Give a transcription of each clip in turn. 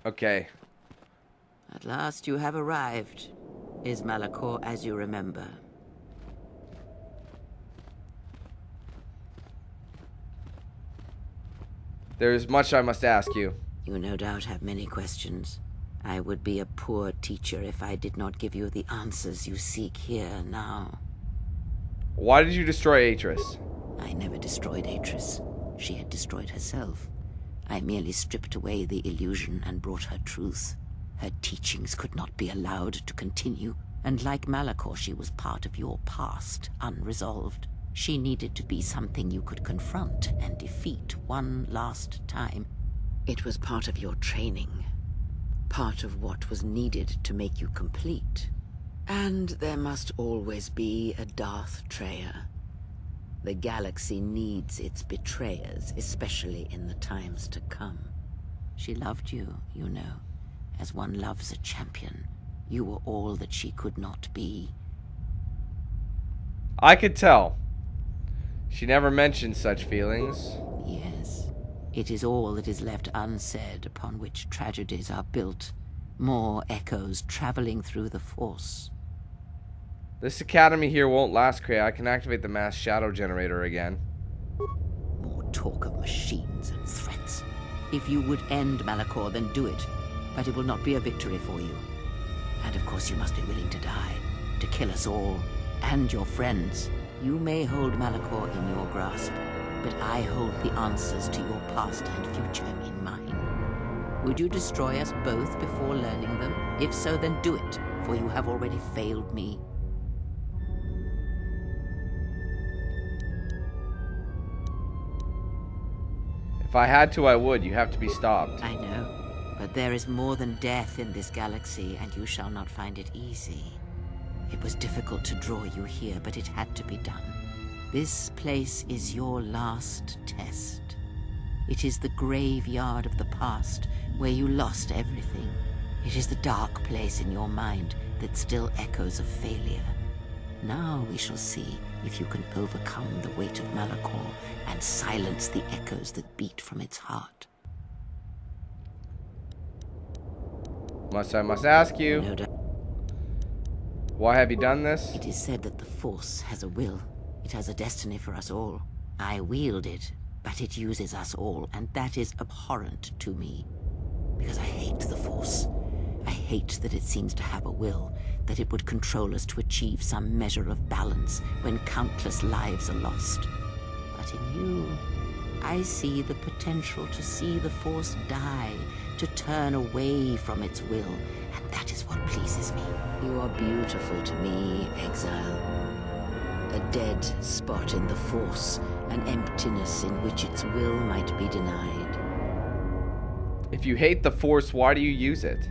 Okay. At last you have arrived. Is Malachor as you remember? There is much I must ask you. You no doubt have many questions. I would be a poor teacher if I did not give you the answers you seek here now. Why did you destroy Atris? I never destroyed Atris. She had destroyed herself. I merely stripped away the illusion and brought her truth. Her teachings could not be allowed to continue, and like Malachor, she was part of your past, unresolved. She needed to be something you could confront and defeat one last time. It was part of your training, part of what was needed to make you complete. And there must always be a Darth Treya. The galaxy needs its betrayers, especially in the times to come. She loved you, you know, as one loves a champion. You were all that she could not be. I could tell. She never mentioned such feelings. Yes. It is all that is left unsaid upon which tragedies are built. More echoes traveling through the Force. This academy here won't last, Cray. I can activate the mass shadow generator again. More talk of machines and threats. If you would end Malachor, then do it. But it will not be a victory for you. And of course you must be willing to die. To kill us all. And your friends. You may hold Malachor in your grasp, but I hold the answers to your past and future in mine. Would you destroy us both before learning them? If so, then do it, for you have already failed me. If I had to, I would. You have to be stopped. I know, but there is more than death in this galaxy, and you shall not find it easy. It was difficult to draw you here, but it had to be done. This place is your last test. It is the graveyard of the past, where you lost everything. It is the dark place in your mind that still echoes of failure. Now we shall see if you can overcome the weight of Malachor and silence the echoes that beat from its heart. I must ask you. No doubt. Why have you done this? It is said that the Force has a will. It has a destiny for us all. I wield it, but it uses us all, and that is abhorrent to me. Because I hate the Force. I hate that it seems to have a will, that it would control us to achieve some measure of balance when countless lives are lost. But in you, I see the potential to see the Force die, to turn away from its will, and that is what pleases me. You are beautiful to me, Exile. A dead spot in the Force, an emptiness in which its will might be denied. If you hate the Force, why do you use it?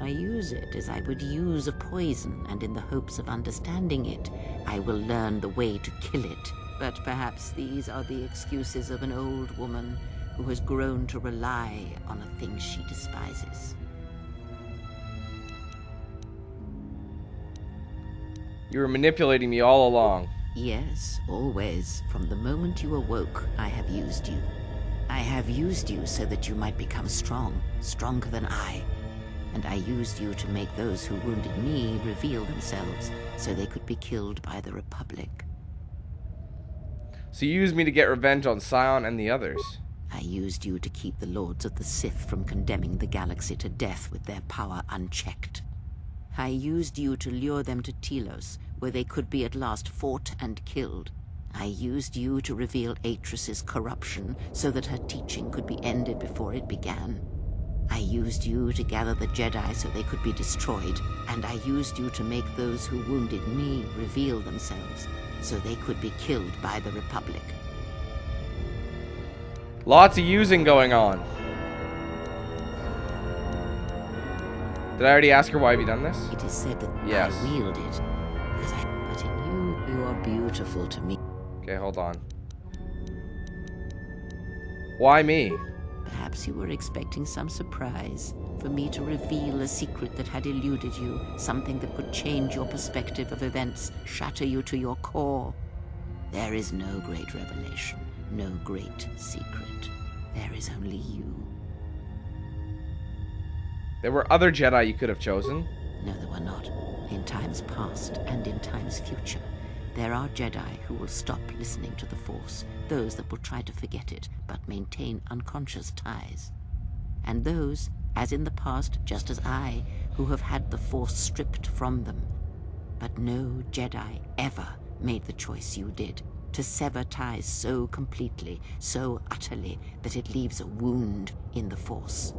I use it as I would use a poison, and in the hopes of understanding it, I will learn the way to kill it. But perhaps these are the excuses of an old woman who has grown to rely on a thing she despises. You were manipulating me all along. Yes, always. From the moment you awoke, I have used you. I have used you so that you might become strong, stronger than I. And I used you to make those who wounded me reveal themselves, so they could be killed by the Republic. So you used me to get revenge on Scion and the others. I used you to keep the Lords of the Sith from condemning the galaxy to death with their power unchecked. I used you to lure them to Telos, where they could be at last fought and killed. I used you to reveal Atris's corruption so that her teaching could be ended before it began. I used you to gather the Jedi so they could be destroyed, and I used you to make those who wounded me reveal themselves so they could be killed by the Republic. Lots of using going on. Did I already ask her why have you done this? It is said that Yes. I wield it, but in you are beautiful to me. Okay, hold on. Why me? Perhaps you were expecting some surprise, for me to reveal a secret that had eluded you, something that would change your perspective of events, shatter you to your core. There is no great revelation, no great secret. There is only you. There were other Jedi you could have chosen. No, there were not. In times past and in times future, there are Jedi who will stop listening to the Force, those that will try to forget it, but maintain unconscious ties. And those, as in the past, just as I, who have had the Force stripped from them. But no Jedi ever made the choice you did, to sever ties so completely, so utterly, that it leaves a wound in the Force.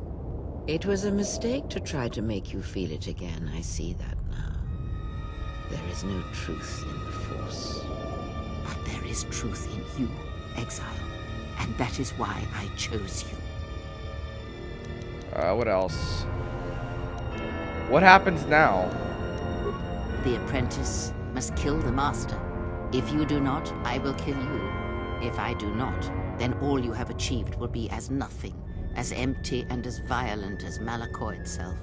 It was a mistake to try to make you feel it again. I see that now. There is no truth in the Force. But there is truth in you, Exile. And that is why I chose you. What else? What happens now? The apprentice must kill the master. If you do not, I will kill you. If I do not, then all you have achieved will be as nothing, as empty and as violent as Malachor itself.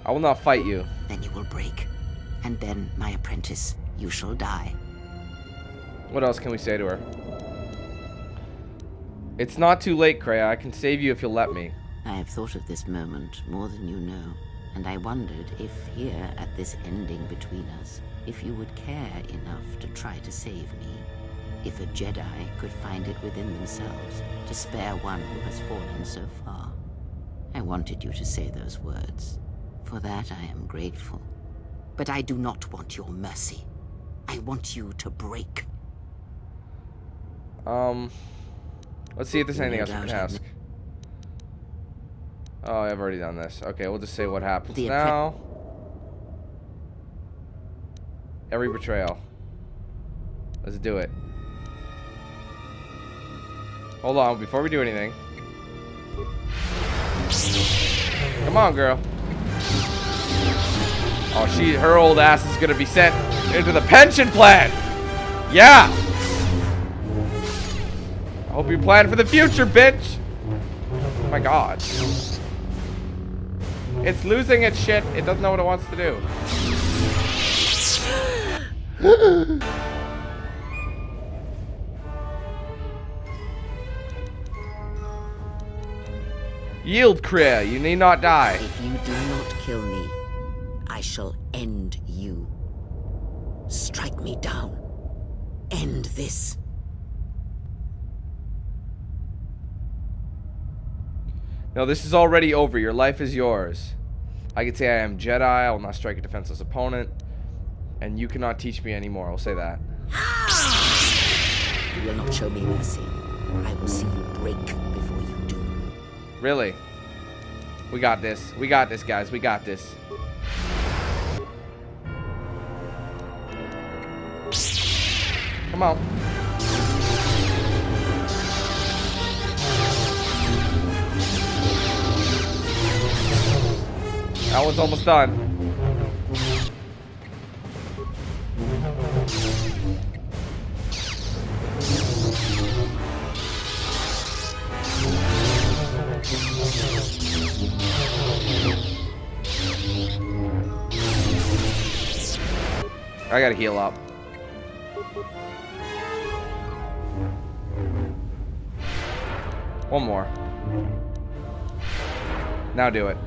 I will not fight you. Then you will break. And then, my apprentice, you shall die. What else can we say to her? It's not too late, Kreia. I can save you if you'll let me. I have thought of this moment more than you know, and I wondered if here, at this ending between us, if you would care enough to try to save me. If a Jedi could find it within themselves to spare one who has fallen so far. I wanted you to say those words. For that I am grateful. But I do not want your mercy. I want you to break. Let's see if there's anything else we can ask. Oh, I've already done this. Okay, we'll just say what happens now. Every betrayal. Let's do it. Hold on, before we do anything. Come on, girl. Oh, her old ass is gonna be sent into the pension plan. Yeah. I hope you plan for the future, bitch. Oh my god. It's losing its shit. It doesn't know what it wants to do. Yield, Kreia. You need not die. If you do not kill me, I shall end you. Strike me down. End this. No, this is already over. Your life is yours. I could say I am Jedi. I will not strike a defenseless opponent. And you cannot teach me anymore. I'll say that. You will not show me mercy. I will see you break before you do. Really? We got this. We got this, guys. We got this. Come on. That one's almost done. I gotta heal up. One more. Now do it.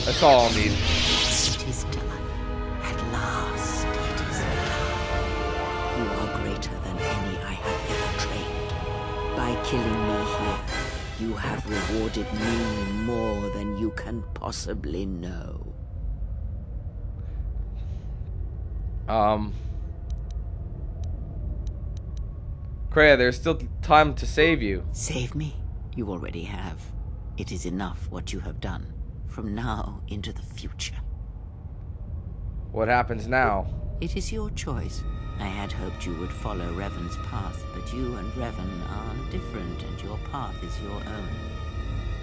That's all I'll need. It is done. At last, it is done. You are greater than any I have ever trained. By killing me here, you have rewarded me more than you can possibly know. Kreia, there's still time to save you. Save me? You already have. It is enough what you have done. From now into the future. What happens now? It is your choice. I had hoped you would follow Revan's path, but you and Revan are different, and your path is your own.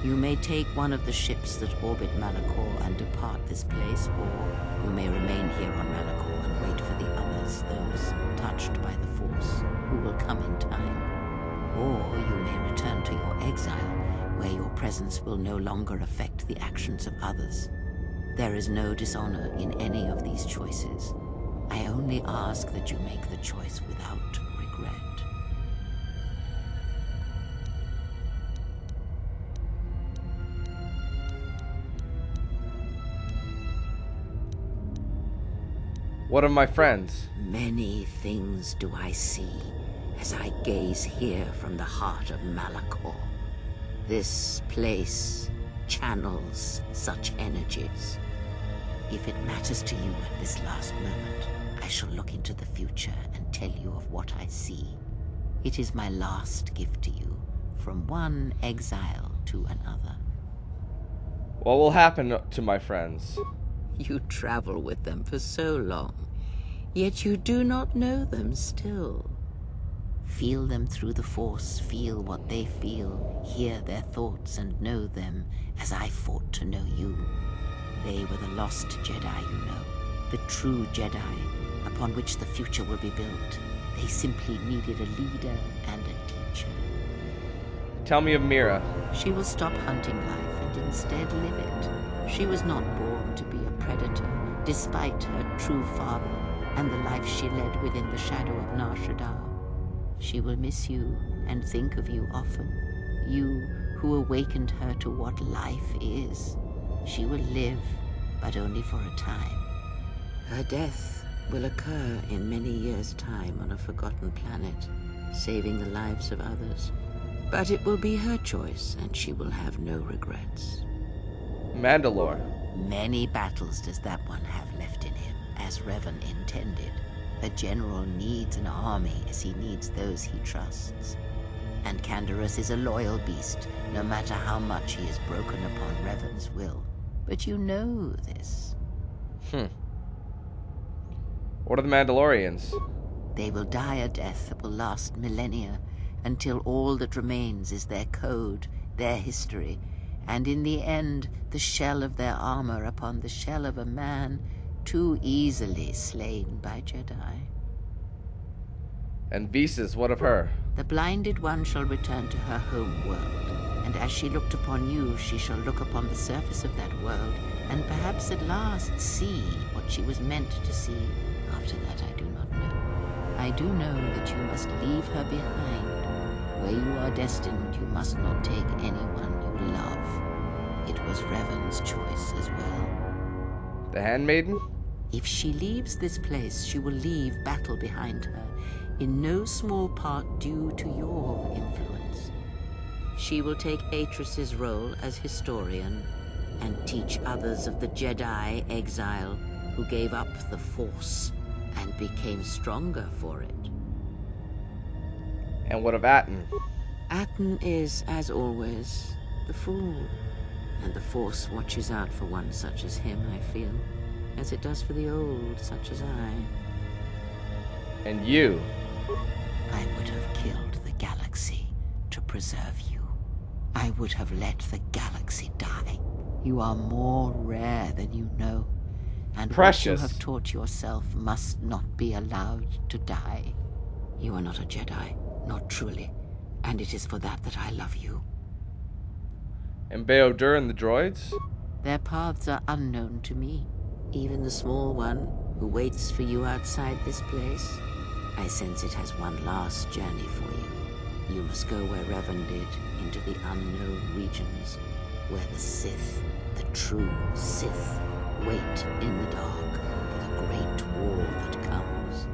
You may take one of the ships that orbit Malachor and depart this place, or you may remain here on Malachor and wait for the others, those touched by the Force, who will come in time. Or you may return to your exile, where your presence will no longer affect the actions of others. There is no dishonor in any of these choices. I only ask that you make the choice without regret. What of my friends? Many things do I see as I gaze here from the heart of Malachor. This place channels such energies. If it matters to you at this last moment, I shall look into the future and tell you of what I see. It is my last gift to you, from one exile to another. What will happen to my friends? You travel with them for so long, yet you do not know them still. Feel them through the Force, feel what they feel, hear their thoughts and know them as I fought to know you. They were the lost Jedi, you know, the true Jedi, upon which the future will be built. They simply needed a leader and a teacher. Tell me of Mira. She will stop hunting life and instead live it. She was not born to be a predator, despite her true father and the life she led within the shadow of Nar Shaddaa. She will miss you and think of you often, you who awakened her to what life is. She will live, but only for a time. Her death will occur in many years' time on a forgotten planet, saving the lives of others. But it will be her choice, and she will have no regrets. Mandalore. Many battles does that one have left in him, as Revan intended. A general needs an army as he needs those he trusts. And Canderous is a loyal beast, no matter how much he is broken upon Revan's will. But you know this. What are the Mandalorians? They will die a death that will last millennia, until all that remains is their code, their history, and in the end, the shell of their armor upon the shell of a man too easily slain by Jedi. And Visas, what of her? The blinded one shall return to her home world, and as she looked upon you, she shall look upon the surface of that world, and perhaps at last see what she was meant to see. After that, I do not know. I do know that you must leave her behind. Where you are destined, you must not take anyone you love. It was Revan's choice as well. The Handmaiden? If she leaves this place, she will leave battle behind her, in no small part due to your influence. She will take Atris's role as historian and teach others of the Jedi exile who gave up the Force and became stronger for it. And what of Atten? Atten is, as always, the fool. And the Force watches out for one such as him, I feel, as it does for the old such as I. And you? I would have killed the galaxy to preserve you. I would have let the galaxy die. You are more rare than you know, and precious. What you have taught yourself must not be allowed to die. You are not a Jedi, not truly, and it is for that that I love you. And Bao-Dur and the droids? Their paths are unknown to me. Even the small one who waits for you outside this place, I sense it has one last journey for you. You must go where Revan did, into the unknown regions, where the Sith, the true Sith, wait in the dark for the great war that comes.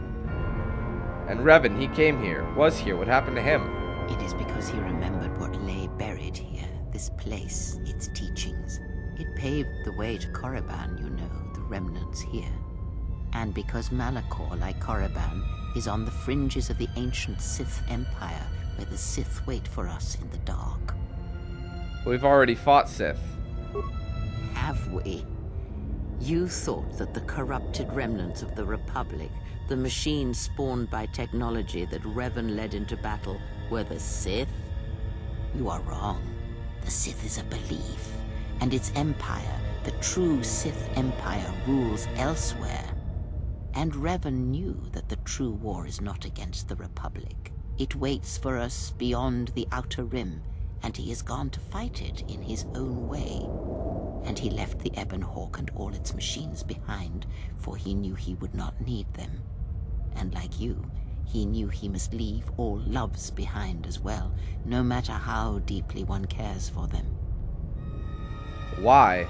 And Revan, he came here, was here. What happened to him? It is because he remembered what lay buried here, this place, its teachings. It paved the way to Korriban, you know, the remnants here. And because Malachor, like Korriban, is on the fringes of the ancient Sith Empire, where the Sith wait for us in the dark. We've already fought Sith. Have we? You thought that the corrupted remnants of the Republic, the machines spawned by technology that Revan led into battle, were the Sith? You are wrong. The Sith is a belief, and its empire, the true Sith Empire, rules elsewhere. And Revan knew that the true war is not against the Republic. It waits for us beyond the Outer Rim, and he has gone to fight it in his own way. and he left the Ebon Hawk and all its machines behind, for he knew he would not need them. And like you, he knew he must leave all loves behind as well, no matter how deeply one cares for them. Why?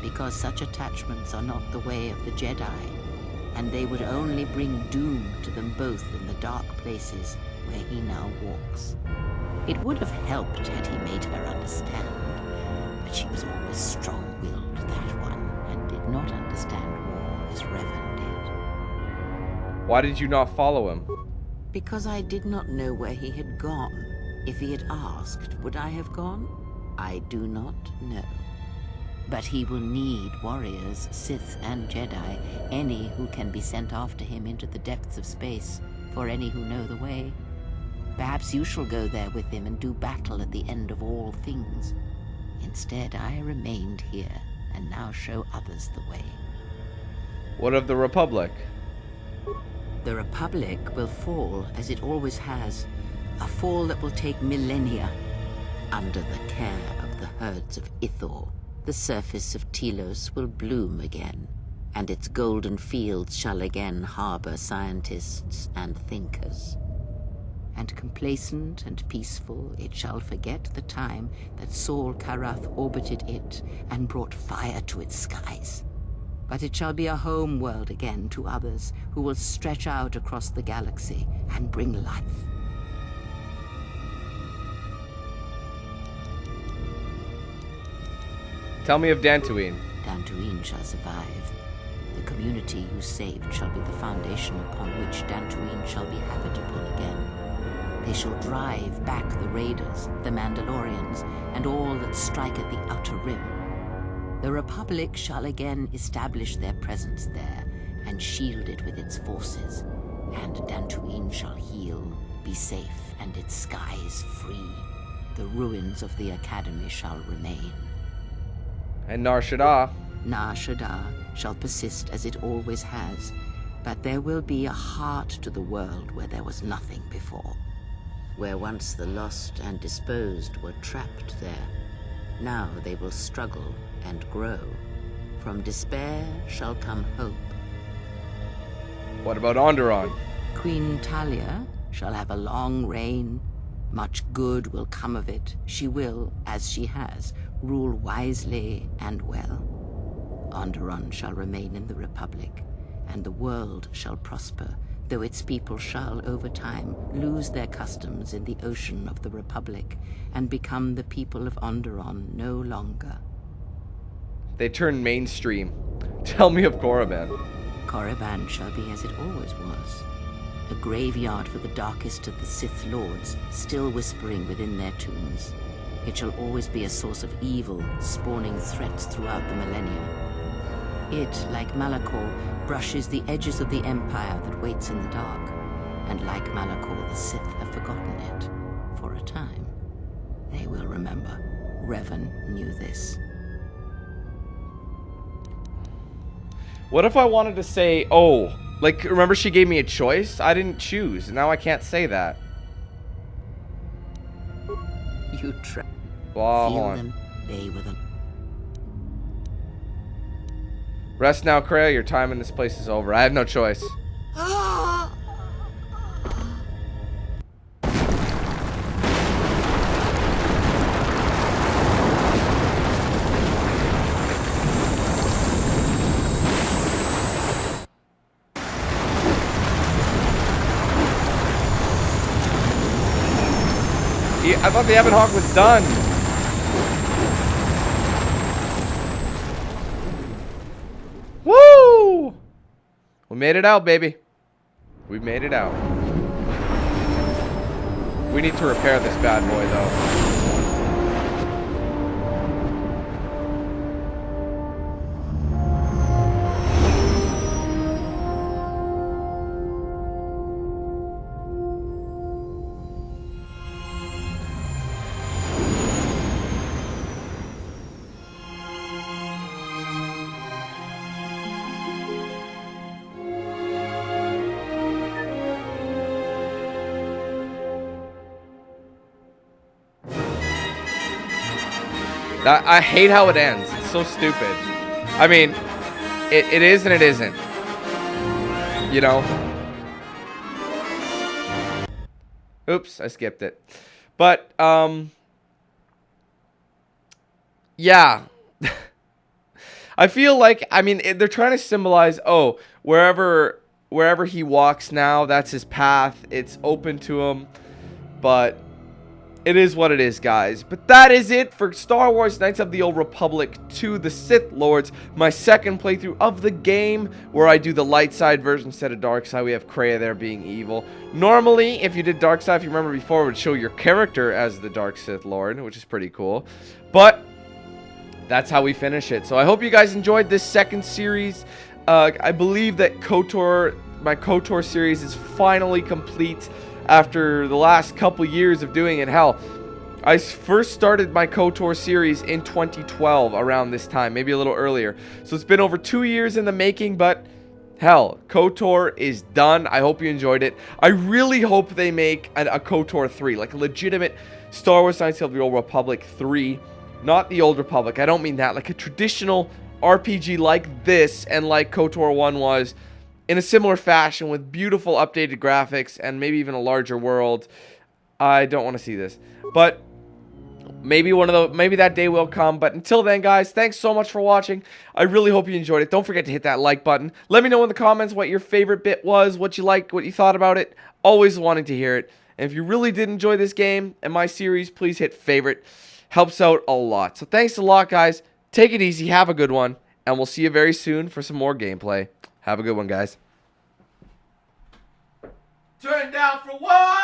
Because such attachments are not the way of the Jedi, and they would only bring doom to them both in the dark places where he now walks. It would have helped had he made her understand, but she was always strong-willed, that one, and did not understand war as Revan did. Why did you not follow him? Because I did not know where he had gone. If he had asked, would I have gone? I do not know. But he will need warriors, Sith and Jedi, any who can be sent after him into the depths of space, for any who know the way. Perhaps you shall go there with him and do battle at the end of all things. Instead, I remained here, and now show others the way. What of the Republic? The Republic will fall, as it always has, a fall that will take millennia. Under the care of the herds of Ithor, the surface of Telos will bloom again, and its golden fields shall again harbor scientists and thinkers. And complacent and peaceful, it shall forget the time that Saul Karath orbited it and brought fire to its skies. But it shall be a home world again to others who will stretch out across the galaxy and bring life. Tell me of Dantooine. Dantooine shall survive. The community you saved shall be the foundation upon which Dantooine shall be habitable again. They shall drive back the raiders, the Mandalorians, and all that strike at the Outer Rim. The Republic shall again establish their presence there, and shield it with its forces. And Dantooine shall heal, be safe, and its skies free. The ruins of the Academy shall remain. And Nar Shaddaa. Nar Shaddaa shall persist as it always has, but there will be a heart to the world where there was nothing before. Where once the lost and disposed were trapped there, now they will struggle and grow. From despair shall come hope. What about Onderon? Queen Talia shall have a long reign. Much good will come of it. She will, as she has, rule wisely and well. Onderon shall remain in the Republic, and the world shall prosper, though its people shall, over time, lose their customs in the ocean of the Republic, and become the people of Onderon no longer. They turn mainstream. Tell me of Korriban. Korriban shall be as it always was. A graveyard for the darkest of the Sith Lords, still whispering within their tombs. It shall always be a source of evil, spawning threats throughout the millennia. It, like Malachor, brushes the edges of the Empire that waits in the dark. And like Malachor, the Sith have forgotten it. For a time. They will remember. Revan knew this. What if I wanted to say, oh, like, remember she gave me a choice? I didn't choose. Now I can't say that. You try. Well, Feel hold on. them. They were the... Rest now, Kreia. Your time in this place is over. I have no choice. I thought the Ebon Hawk was done. Woo! We made it out, baby. We made it out. We need to repair this bad boy, though. I hate how it ends. It's so stupid. I mean, it is and it isn't. You know? Oops, I skipped it. But, yeah. I feel like, I mean, they're trying to symbolize, oh, wherever he walks now, that's his path. It's open to him. But it is what it is, guys. But that is it for Star Wars Knights of the Old Republic 2, the Sith Lords. My second playthrough of the game, where I do the light side version instead of dark side. We have Kreia there being evil. Normally, if you did dark side, if you remember before, it would show your character as the Dark Sith Lord, which is pretty cool. But that's how we finish it. So I hope you guys enjoyed this second series. I believe that my KOTOR series is finally complete after the last couple years of doing it. Hell, I first started my KOTOR series in 2012, around this time, maybe a little earlier. So it's been over 2 years in the making, but hell, KOTOR is done. I hope you enjoyed it. I really hope they make a KOTOR 3, like a legitimate Star Wars Knights of the Old Republic 3. Not the Old Republic, I don't mean that. Like a traditional RPG like this, and like KOTOR 1 was, in a similar fashion, with beautiful updated graphics and maybe even a larger world. I don't want to see this, but maybe maybe that day will come. But until then, guys, thanks so much for watching. I really hope you enjoyed it. Don't forget to hit that like button. Let me know in the comments what your favorite bit was, what you liked, what you thought about it. Always wanting to hear it. And if you really did enjoy this game and my series, please hit favorite. Helps out a lot. So thanks a lot, guys. Take it easy. Have a good one. And we'll see you very soon for some more gameplay. Have a good one, guys. Turn down for what?